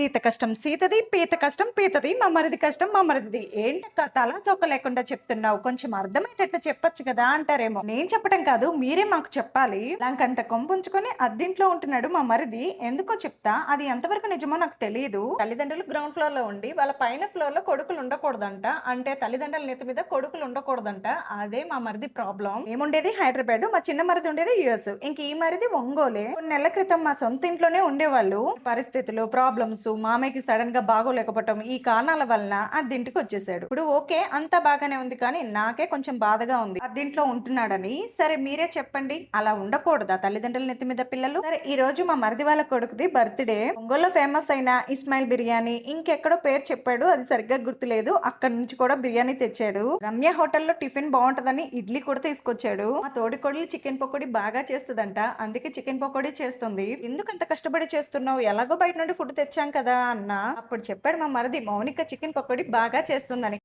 సీత కష్టం సీతది, పీత కష్టం పీతది, మా మరిది కష్టం మా మరిదిది. ఏంటక్క తలా తోక లేకుండా చెప్తున్నావు, కొంచెం అర్థమయ్యేటట్లు చెప్పొచ్చు కదా అంటారేమో. నేను చెప్పడం కాదు, మీరే మాకు చెప్పాలి. నాకంత కొంపుంచుకొని అద్దింట్లో ఉంటున్నాడు మా మరిది, ఎందుకో చెప్తా. అది ఎంతవరకు నిజమో నాకు తెలియదు. తల్లిదండ్రులు గ్రౌండ్ ఫ్లోర్ లో ఉండి వాళ్ళ పైన ఫ్లోర్ లో కొడుకులు ఉండకూడదంట. అంటే తల్లిదండ్రుల నెత్తి మీద కొడుకులు ఉండకూడదంట. అదే మా మరిది ప్రాబ్లం. ఏముండేది హైదరాబాద్, మా చిన్న మరిది ఉండేది యుఎస్. ఇంక ఈ మరిది ఒంగోలే. కొన్ని నెలల క్రితం మా సొంత ఇంట్లోనే ఉండేవాళ్ళు. పరిస్థితులు, ప్రాబ్లమ్స్, మామయ్యకి సడన్ గా బాగోలేకపోవటం, ఈ కారణాల వలన అద్దింటికి వచ్చేసాడు. ఇప్పుడు ఓకే, అంతా బాగానే ఉంది, కానీ నాకే కొంచెం బాధగా ఉంది అద్దింట్లో ఉంటున్నాడని. సరే మీరే చెప్పండి, అలా ఉండకూడదా తల్లిదండ్రుల నెత్తి మీద పిల్లలు? సరే ఈ రోజు మా మరిది వాళ్ళ కొడుకుది బర్త్డే. ఒంగోలులో ఫేమస్ అయిన ఇస్మాయిల్ బిర్యానీ, ఇంకెక్కడో పేరు చెప్పాడు, అది సరిగ్గా గుర్తులేదు. అక్కడ నుంచి కూడా బిర్యానీ తెచ్చాడు. రమ్య హోటల్లో టిఫిన్ బాగుంటదని ఇడ్లీ కూడా తీసుకొచ్చాడు. మా తోడికోడలు చికెన్ పకోడీ బాగా చేస్తుందంట, అందుకే చికెన్ పకోడీ చేస్తుంది. ఎందుకు అంత కష్టపడి చేస్తున్నావు, ఎలాగో బయట నుండి ఫుడ్ తెచ్చాం కదా అన్న. అప్పుడు చెప్పాడు మా మరిది, మౌనిక చికెన్ పకోడీ బాగా చేస్తుందని.